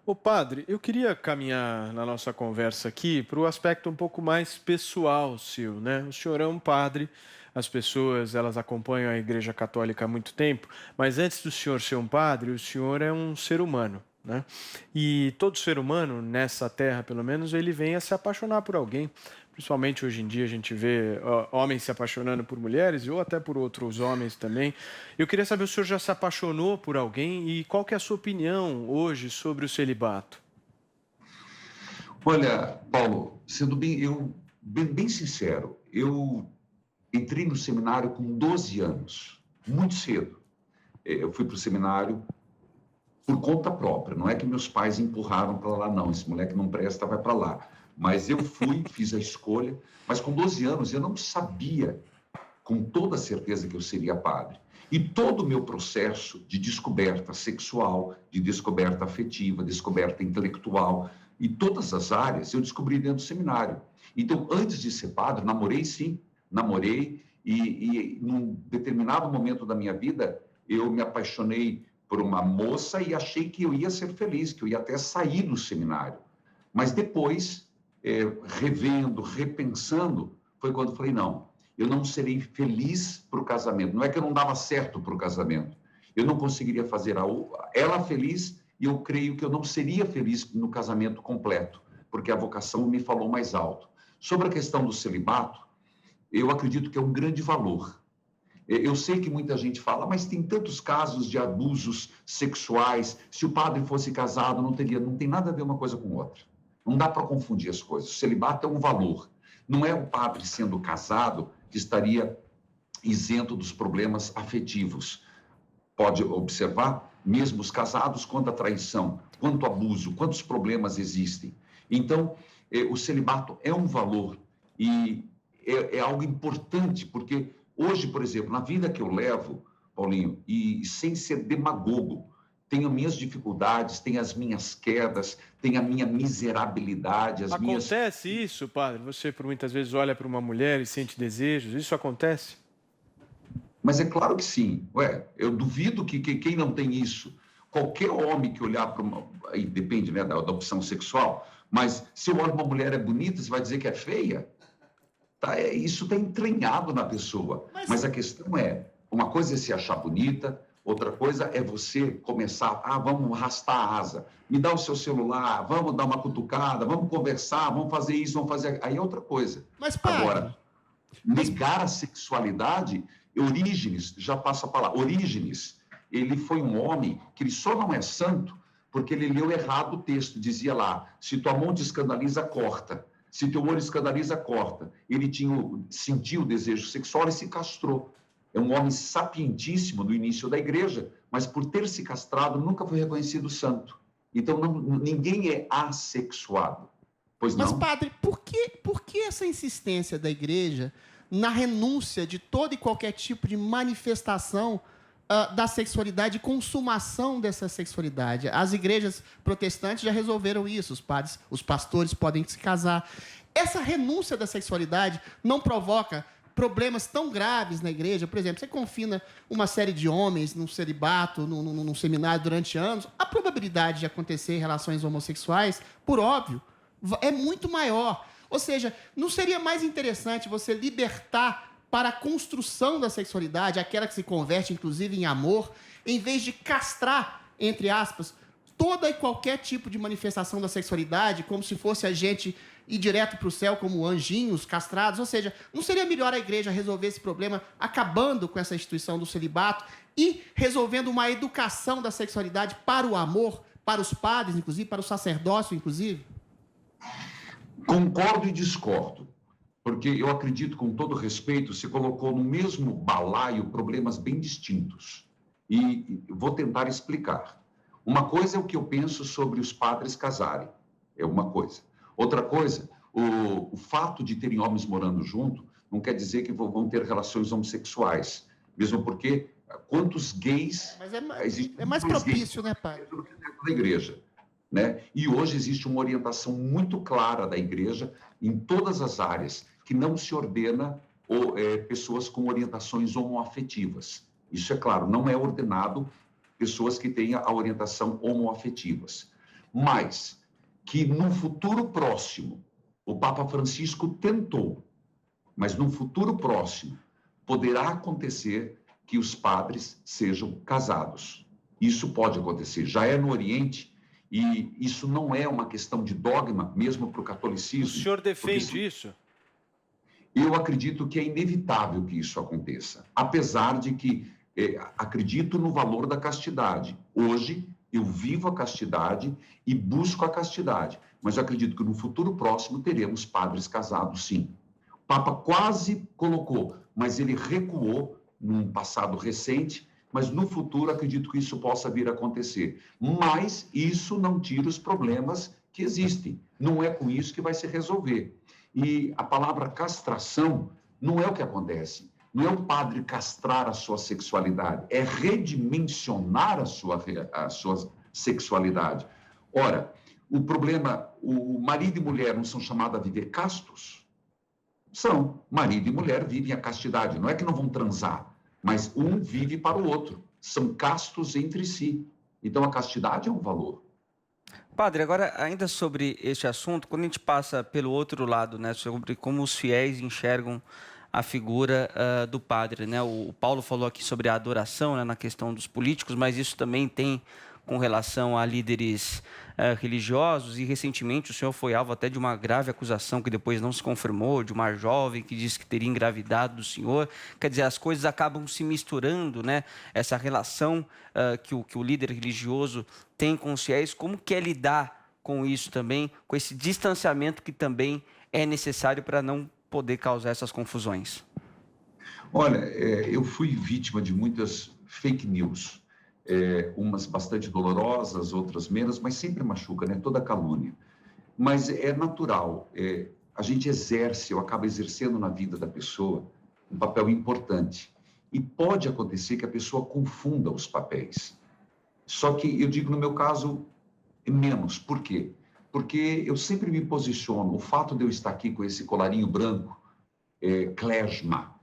Ô padre, eu queria caminhar na nossa conversa aqui para o aspecto um pouco mais pessoal seu, né? O senhor é um padre, as pessoas elas acompanham a Igreja Católica há muito tempo, mas antes do senhor ser um padre, o senhor é um ser humano, né? E todo ser humano, nessa terra pelo menos, ele vem a se apaixonar por alguém. Principalmente hoje em dia a gente vê homens se apaixonando por mulheres ou até por outros homens também. Eu queria saber, o senhor já se apaixonou por alguém e qual que é a sua opinião hoje sobre o celibato? Olha, Paulo, sendo bem sincero, eu entrei no seminário com 12 anos, muito cedo. Eu fui para o seminário por conta própria, não é que meus pais empurraram para lá, não, esse moleque não presta, vai para lá. Mas eu fui, fiz a escolha, mas com 12 anos eu não sabia com toda certeza que eu seria padre. E todo o meu processo de descoberta sexual, de descoberta afetiva, descoberta intelectual, E todas as áreas eu descobri dentro do seminário. Então, antes de ser padre, namorei sim, namorei, e num determinado momento da minha vida, eu me apaixonei por uma moça e achei que eu ia ser feliz, que eu ia até sair do seminário. Mas depois, revendo, repensando, foi quando falei, não, eu não serei feliz para o casamento. Não é que eu não dava certo para o casamento. Eu não conseguiria fazer ela feliz e eu creio que eu não seria feliz no casamento completo, porque a vocação me falou mais alto. Sobre a questão do celibato, eu acredito que é um grande valor. Eu sei que muita gente fala, mas tem tantos casos de abusos sexuais, se o padre fosse casado, não tem nada a ver uma coisa com outra. Não dá para confundir as coisas. O celibato é um valor. Não é o padre sendo casado que estaria isento dos problemas afetivos. Pode observar, mesmo os casados, quanto a traição, quanto abuso, quantos problemas existem. Então, o celibato é um valor e é algo importante, porque hoje, por exemplo, na vida que eu levo, Paulinho, e sem ser demagogo, tenho minhas dificuldades, tenho as minhas quedas, tenho a minha miserabilidade, Acontece isso, padre? Você, por muitas vezes, olha para uma mulher e sente desejos? Isso acontece? Mas é claro que sim. Eu duvido que quem não tem isso, qualquer homem que olhar para uma... Aí depende, né, da opção sexual, mas se eu olho uma mulher é bonita, você vai dizer que é feia? Tá, isso está entranhado na pessoa. Mas a questão é, uma coisa é se achar bonita, outra coisa é você começar, vamos arrastar a asa, me dá o seu celular, vamos dar uma cutucada, vamos conversar, vamos fazer isso, vamos fazer... Aí é outra coisa. Mas, padre... Agora, negar a sexualidade, Orígenes, já passa a palavra, Orígenes, ele foi um homem que ele só não é santo porque ele leu errado o texto, dizia lá, se tua mão te escandaliza, corta. Se teu olho escandaliza, corta. Ele sentiu o desejo sexual e se castrou. É um homem sapientíssimo no início da igreja, mas por ter se castrado, nunca foi reconhecido santo. Então, ninguém é assexuado. Pois não? Mas, padre, por que essa insistência da igreja na renúncia de todo e qualquer tipo de manifestação da sexualidade, consumação dessa sexualidade? As igrejas protestantes já resolveram isso, os pastores podem se casar. Essa renúncia da sexualidade não provoca problemas tão graves na igreja? Por exemplo, você confina uma série de homens num celibato, num seminário durante anos, a probabilidade de acontecer relações homossexuais, por óbvio, é muito maior. Ou seja, não seria mais interessante você libertar para a construção da sexualidade, aquela que se converte, inclusive, em amor, em vez de castrar, entre aspas, toda e qualquer tipo de manifestação da sexualidade, como se fosse a gente ir direto para o céu como anjinhos castrados? Ou seja, não seria melhor a igreja resolver esse problema acabando com essa instituição do celibato e resolvendo uma educação da sexualidade para o amor, para os padres, inclusive, para o sacerdócio, inclusive? Concordo e discordo, porque eu acredito, com todo respeito, se colocou no mesmo balaio problemas bem distintos. E vou tentar explicar. Uma coisa é o que eu penso sobre os padres casarem, é uma coisa. Outra coisa, o fato de terem homens morando junto não quer dizer que vão ter relações homossexuais, mesmo porque quantos gays... Mas é mais propício, né, pai? Dentro da igreja. Né? E hoje existe uma orientação muito clara da igreja em todas as áreas, que não se ordena pessoas com orientações homoafetivas. Isso é claro, não é ordenado pessoas que tenham a orientação homoafetivas. Mas que no futuro próximo, o Papa Francisco tentou, mas no futuro próximo, poderá acontecer que os padres sejam casados. Isso pode acontecer, já é no Oriente. E isso não é uma questão de dogma, mesmo para o catolicismo. O senhor defende isso? Eu acredito que é inevitável que isso aconteça, apesar de que acredito no valor da castidade. Hoje, eu vivo a castidade e busco a castidade, mas eu acredito que no futuro próximo teremos padres casados, sim. O Papa quase colocou, mas ele recuou num passado recente. Mas no futuro acredito que isso possa vir a acontecer. Mas isso não tira os problemas que existem. Não é com isso que vai se resolver. E a palavra castração não é o que acontece. Não é o padre castrar a sua sexualidade, é redimensionar a sua sexualidade. Ora, O problema, o marido e mulher não são chamados a viver castos? São. Marido e mulher vivem a castidade. Não é que não vão transar, mas um vive para o outro. São castos entre si. Então, a castidade é um valor. Padre, agora ainda sobre este assunto, quando a gente passa pelo outro lado, né, sobre como os fiéis enxergam a figura do padre, né? O Paulo falou aqui sobre a adoração, né, na questão dos políticos, mas isso também tem com relação a líderes religiosos, e recentemente o senhor foi alvo até de uma grave acusação que depois não se confirmou, de uma jovem que disse que teria engravidado do senhor. Quer dizer, as coisas acabam se misturando, né? Essa relação que o líder religioso tem com os fiéis, como que é lidar com isso também, com esse distanciamento que também é necessário para não poder causar essas confusões? Olha, eu fui vítima de muitas fake news. Umas bastante dolorosas, outras menos, mas sempre machuca, né? Toda calúnia. Mas é natural, a gente exerce, ou acaba exercendo na vida da pessoa, um papel importante. E pode acontecer que a pessoa confunda os papéis. Só que eu digo, no meu caso, menos. Por quê? Porque eu sempre me posiciono, o fato de eu estar aqui com esse colarinho branco, clergma,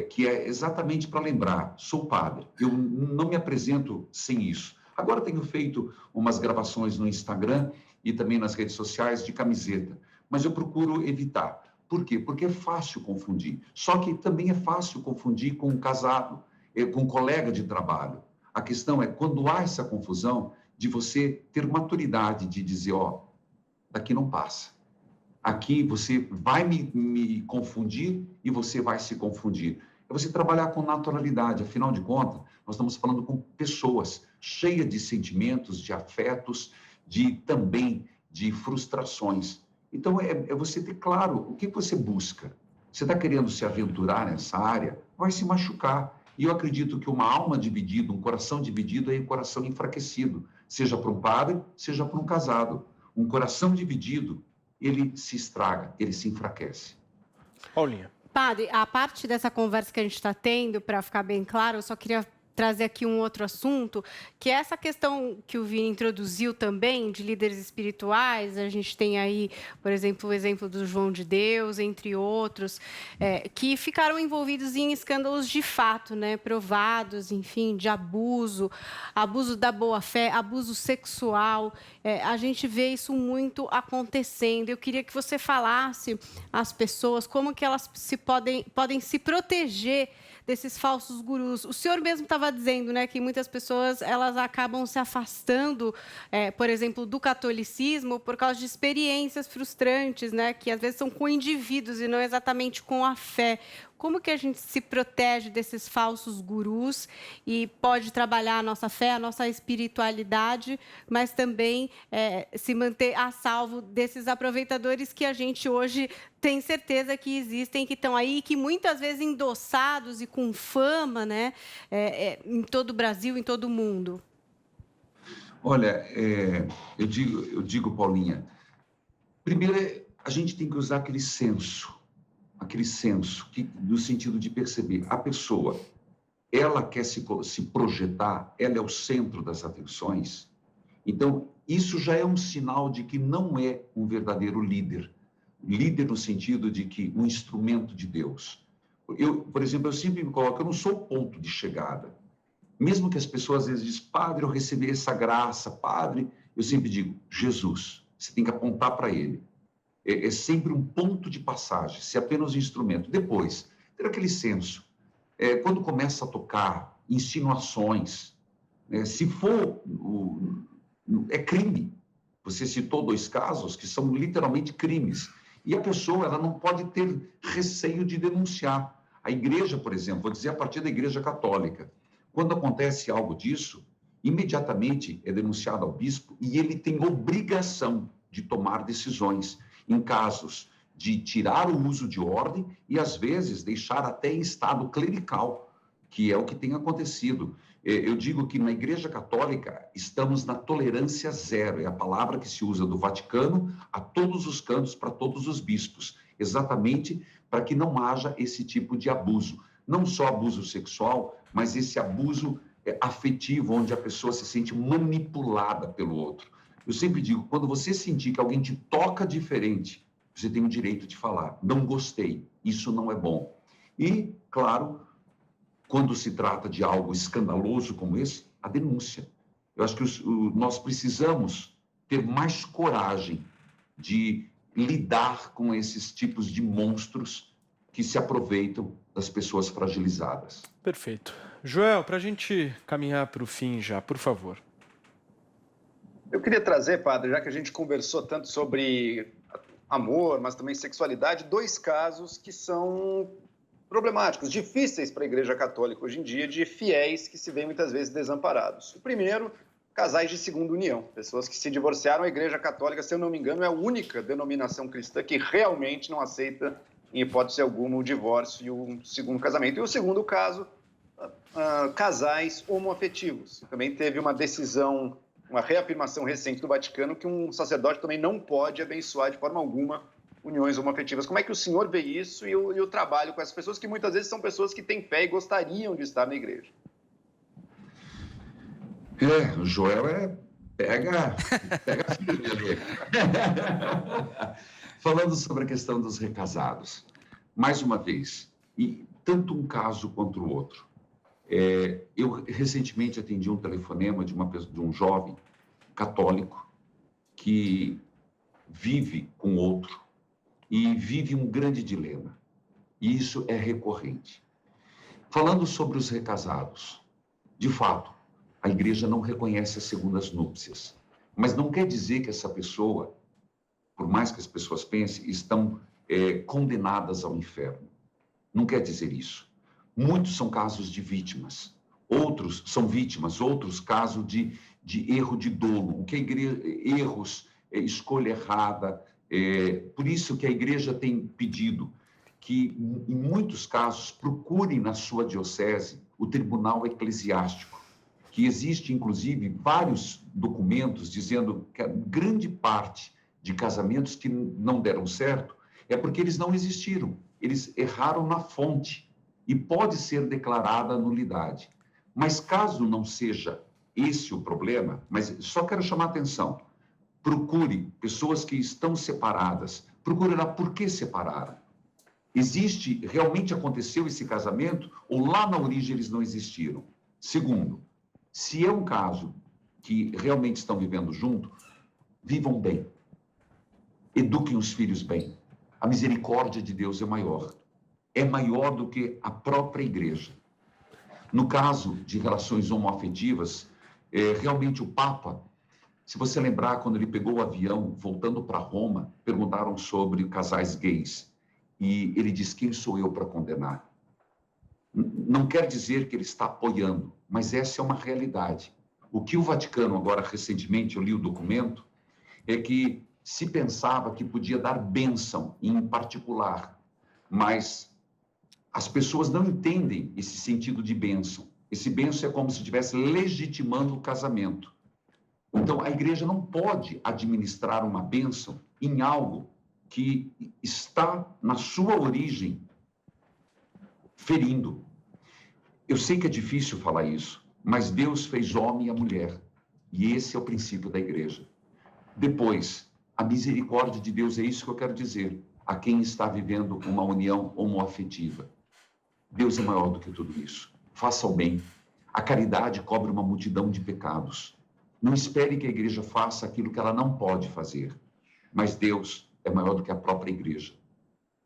que é exatamente para lembrar, sou padre, eu não me apresento sem isso. Agora tenho feito umas gravações no Instagram e também nas redes sociais de camiseta, mas eu procuro evitar. Por quê? Porque é fácil confundir. Só que também é fácil confundir com um casado, com um colega de trabalho. A questão é, quando há essa confusão, de você ter maturidade de dizer, daqui não passa. Aqui você vai me confundir e você vai se confundir. É você trabalhar com naturalidade. Afinal de contas, nós estamos falando com pessoas cheias de sentimentos, de afetos, também de frustrações. Então, é você ter claro o que você busca. Você está querendo se aventurar nessa área, vai se machucar. E eu acredito que uma alma dividida, um coração dividido é um coração enfraquecido, seja para um padre, seja para um casado. Um coração dividido, ele se estraga, ele se enfraquece. Paulinha. Padre, a parte dessa conversa que a gente está tendo, para ficar bem claro, eu só queria trazer aqui um outro assunto, que é essa questão que o Vini introduziu também, de líderes espirituais. A gente tem aí, por exemplo, o exemplo do João de Deus, entre outros, que ficaram envolvidos em escândalos de fato, né, provados, enfim, de abuso da boa-fé, abuso sexual. A gente vê isso muito acontecendo. Eu queria que você falasse às pessoas como que elas podem se proteger desses falsos gurus. O senhor mesmo estava dizendo, né, que muitas pessoas elas acabam se afastando, por exemplo, do catolicismo por causa de experiências frustrantes, né, que às vezes são com indivíduos e não exatamente com a fé. Como que a gente se protege desses falsos gurus e pode trabalhar a nossa fé, a nossa espiritualidade, mas também se manter a salvo desses aproveitadores que a gente hoje tem certeza que existem, que estão aí, que muitas vezes endossados e com fama, né, em todo o Brasil, em todo o mundo? Olha, eu digo, Paulinha, primeiro a gente tem que usar aquele senso, no sentido de perceber a pessoa, ela quer se projetar, ela é o centro das atenções. Então, isso já é um sinal de que não é um verdadeiro líder. Líder no sentido de que um instrumento de Deus. Por exemplo, eu sempre me coloco, eu não sou o ponto de chegada. Mesmo que as pessoas às vezes dizem, padre, eu recebi essa graça, padre, eu sempre digo, Jesus, você tem que apontar para ele. É sempre um ponto de passagem, se apenas um instrumento. Depois, ter aquele senso. Quando começa a tocar insinuações, se for, é crime. Você citou 2 casos que são literalmente crimes. E a pessoa ela não pode ter receio de denunciar. A igreja, por exemplo, vou dizer a partir da Igreja Católica, quando acontece algo disso, imediatamente é denunciado ao bispo e ele tem obrigação de tomar decisões em casos de tirar o uso de ordem e, às vezes, deixar até em estado clerical, que é o que tem acontecido. Eu digo que na Igreja Católica estamos na tolerância zero, é a palavra que se usa do Vaticano a todos os cantos, para todos os bispos, exatamente para que não haja esse tipo de abuso. Não só abuso sexual, mas esse abuso afetivo, onde a pessoa se sente manipulada pelo outro. Eu sempre digo, quando você sentir que alguém te toca diferente, você tem o direito de falar, não gostei, isso não é bom. E, claro, quando se trata de algo escandaloso como esse, a denúncia. Eu acho que nós precisamos ter mais coragem de lidar com esses tipos de monstros que se aproveitam das pessoas fragilizadas. Perfeito. Joel, para a gente caminhar para o fim já, por favor. Eu queria trazer, padre, já que a gente conversou tanto sobre amor, mas também sexualidade, 2 casos que são problemáticos, difíceis para a Igreja Católica hoje em dia, de fiéis que se veem muitas vezes desamparados. O primeiro, casais de segunda união, pessoas que se divorciaram. A Igreja Católica, se eu não me engano, é a única denominação cristã que realmente não aceita, em hipótese alguma, o divórcio e o segundo casamento. E o segundo caso, casais homoafetivos. Também teve uma decisão, uma reafirmação recente do Vaticano que um sacerdote também não pode abençoar de forma alguma uniões homoafetivas. Como é que o senhor vê isso e o trabalho com essas pessoas que muitas vezes são pessoas que têm fé e gostariam de estar na igreja? O Joel pega firme ali. Falando sobre a questão dos recasados, mais uma vez, e tanto um caso quanto o outro. Eu recentemente atendi um telefonema de um jovem católico que vive com outro e vive um grande dilema. E isso é recorrente. Falando sobre os recasados, de fato, a igreja não reconhece as segundas núpcias, mas não quer dizer que essa pessoa, por mais que as pessoas pensem, estão condenadas ao inferno. Não quer dizer isso. Muitos são casos de vítimas, outros são vítimas, outros casos de erro de dolo, o que a igreja, erros, escolha errada. Por isso que a igreja tem pedido que, em muitos casos, procurem na sua diocese o tribunal eclesiástico, que existe, inclusive, vários documentos dizendo que a grande parte de casamentos que não deram certo é porque eles não existiram, eles erraram na fonte e pode ser declarada nulidade. Mas caso não seja esse o problema, mas só quero chamar a atenção, procure pessoas que estão separadas, procure lá por que separaram. Realmente aconteceu esse casamento ou lá na origem eles não existiram? Segundo, se é um caso que realmente estão vivendo junto, vivam bem. Eduquem os filhos bem. A misericórdia de Deus é maior. É maior do que a própria igreja. No caso de relações homoafetivas, realmente o Papa, se você lembrar, quando ele pegou o avião, voltando para Roma, perguntaram sobre casais gays. E ele diz, quem sou eu para condenar? Não quer dizer que ele está apoiando, mas essa é uma realidade. O que o Vaticano, agora recentemente, eu li o documento, é que se pensava que podia dar bênção em particular, mas as pessoas não entendem esse sentido de bênção. Esse bênção é como se estivesse legitimando o casamento. Então, a igreja não pode administrar uma bênção em algo que está, na sua origem, ferindo. Eu sei que é difícil falar isso, mas Deus fez homem e a mulher, e esse é o princípio da igreja. Depois, a misericórdia de Deus, é isso que eu quero dizer, a quem está vivendo uma união homoafetiva. Deus é maior do que tudo isso. Faça o bem. A caridade cobre uma multidão de pecados. Não espere que a igreja faça aquilo que ela não pode fazer, mas Deus é maior do que a própria igreja.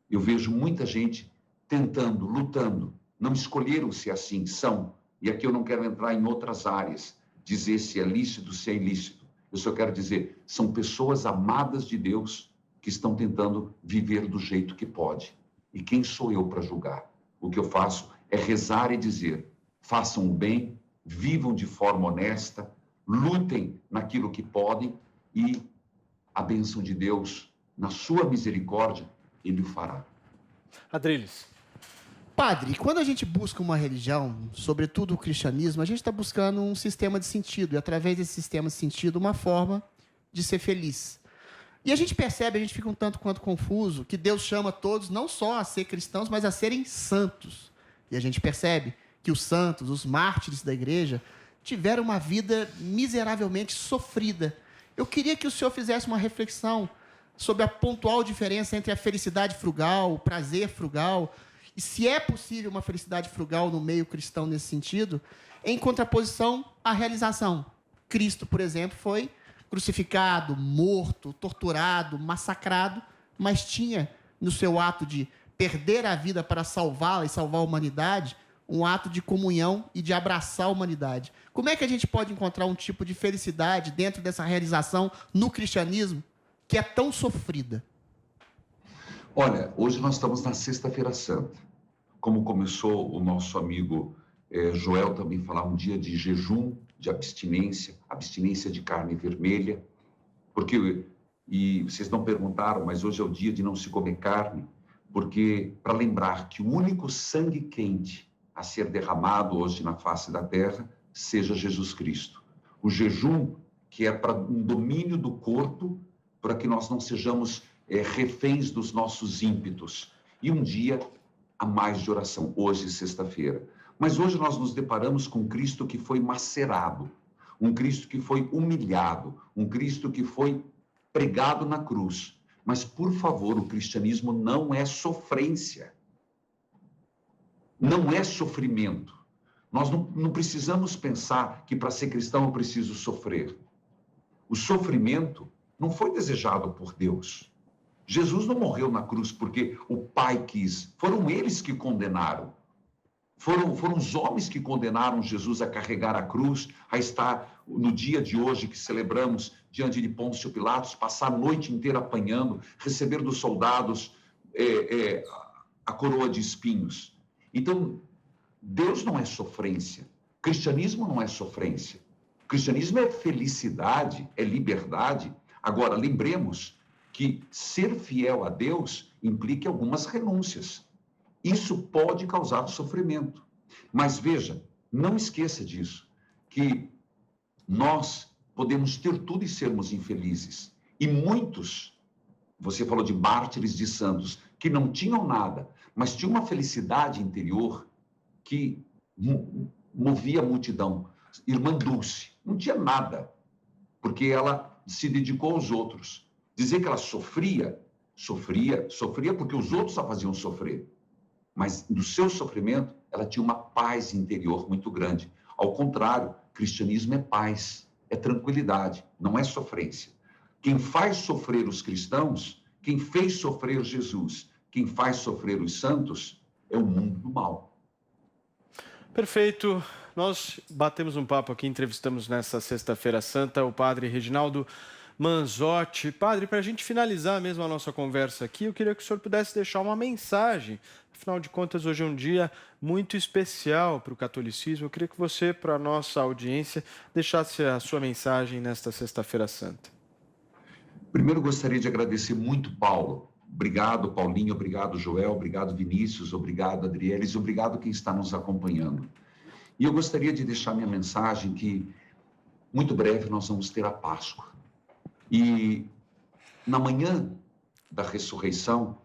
Eu vejo muita gente tentando, lutando, não escolheram se assim são, e aqui eu não quero entrar em outras áreas, dizer se é lícito, se é ilícito. Eu só quero dizer, são pessoas amadas de Deus que estão tentando viver do jeito que pode. E quem sou eu para julgar? O que eu faço é rezar e dizer, façam o bem, vivam de forma honesta, lutem naquilo que podem e a bênção de Deus, na sua misericórdia, ele o fará. Adriles. Padre, quando a gente busca uma religião, sobretudo o cristianismo, a gente está buscando um sistema de sentido, e através desse sistema de sentido, uma forma de ser feliz. E a gente percebe, a gente fica um tanto quanto confuso, que Deus chama todos não só a ser cristãos, mas a serem santos. E a gente percebe que os santos, os mártires da igreja, tiveram uma vida miseravelmente sofrida. Eu queria que o senhor fizesse uma reflexão sobre a pontual diferença entre a felicidade frugal, o prazer frugal, e se é possível uma felicidade frugal no meio cristão nesse sentido, em contraposição à realização. Cristo, por exemplo, foi crucificado, morto, torturado, massacrado, mas tinha no seu ato de perder a vida para salvá-la e salvar a humanidade, um ato de comunhão e de abraçar a humanidade. Como é que a gente pode encontrar um tipo de felicidade dentro dessa realização no cristianismo que é tão sofrida? Olha, hoje nós estamos na Sexta-feira Santa. Como começou o nosso amigo Joel também falar, um dia de jejum, de abstinência de carne vermelha, porque, e vocês não perguntaram, mas hoje é o dia de não se comer carne, porque para lembrar que o único sangue quente a ser derramado hoje na face da terra seja Jesus Cristo. O jejum, que é para um domínio do corpo, para que nós não sejamos reféns dos nossos ímpetos. E um dia a mais de oração, hoje, sexta-feira. Mas hoje nós nos deparamos com um Cristo que foi macerado, um Cristo que foi humilhado, um Cristo que foi pregado na cruz. Mas, por favor, o cristianismo não é sofrência. Não é sofrimento. Nós não precisamos pensar que para ser cristão eu preciso sofrer. O sofrimento não foi desejado por Deus. Jesus não morreu na cruz porque o Pai quis. Foram eles que condenaram. Foram os homens que condenaram Jesus a carregar a cruz, a estar no dia de hoje que celebramos diante de Pôncio Pilatos, passar a noite inteira apanhando, receber dos soldados a coroa de espinhos. Então, Deus não é sofrência. O cristianismo não é sofrência. O cristianismo é felicidade, é liberdade. Agora, lembremos que ser fiel a Deus implica algumas renúncias. Isso pode causar sofrimento. Mas veja, não esqueça disso, que nós podemos ter tudo e sermos infelizes. E muitos, você falou de mártires de santos, que não tinham nada, mas tinham uma felicidade interior que movia a multidão. Irmã Dulce, não tinha nada, porque ela se dedicou aos outros. Dizer que ela sofria porque os outros a faziam sofrer. Mas no seu sofrimento, ela tinha uma paz interior muito grande. Ao contrário, cristianismo é paz, é tranquilidade, não é sofrência. Quem faz sofrer os cristãos, quem fez sofrer Jesus, quem faz sofrer os santos, é o mundo do mal. Perfeito. Nós batemos um papo aqui, entrevistamos nessa Sexta-feira Santa o padre Reginaldo Manzotti. Padre, para a gente finalizar mesmo a nossa conversa aqui, eu queria que o senhor pudesse deixar uma mensagem. Afinal de contas, hoje é um dia muito especial para o catolicismo. Eu queria que você, para a nossa audiência, deixasse a sua mensagem nesta Sexta-feira Santa. Primeiro, gostaria de agradecer muito, Paulo. Obrigado, Paulinho. Obrigado, Joel. Obrigado, Vinícius. Obrigado, Adrielis. Obrigado quem está nos acompanhando. E eu gostaria de deixar minha mensagem que, muito breve, nós vamos ter a Páscoa. E na manhã da ressurreição,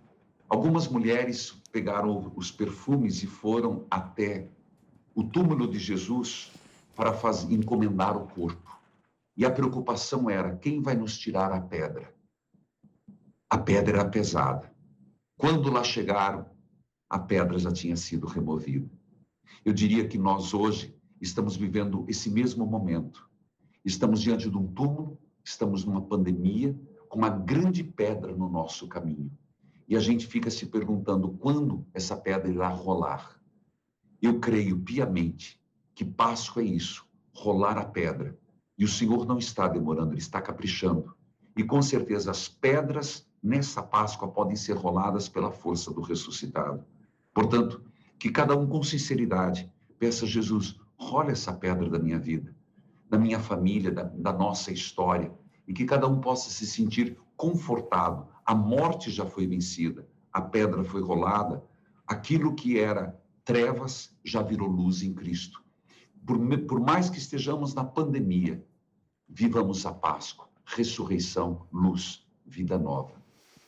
algumas mulheres pegaram os perfumes e foram até o túmulo de Jesus para encomendar o corpo. E a preocupação era, quem vai nos tirar a pedra? A pedra era pesada. Quando lá chegaram, a pedra já tinha sido removida. Eu diria que nós hoje estamos vivendo esse mesmo momento. Estamos diante de um túmulo, estamos numa pandemia, com uma grande pedra no nosso caminho. E a gente fica se perguntando quando essa pedra irá rolar. Eu creio piamente que Páscoa é isso, rolar a pedra. E o Senhor não está demorando, Ele está caprichando. E com certeza as pedras nessa Páscoa podem ser roladas pela força do ressuscitado. Portanto, que cada um com sinceridade peça a Jesus, rola essa pedra da minha vida, da minha família, da nossa história, e que cada um possa se sentir confortado. A morte já foi vencida, a pedra foi rolada, aquilo que era trevas já virou luz em Cristo. Por mais que estejamos na pandemia, vivamos a Páscoa, ressurreição, luz, vida nova.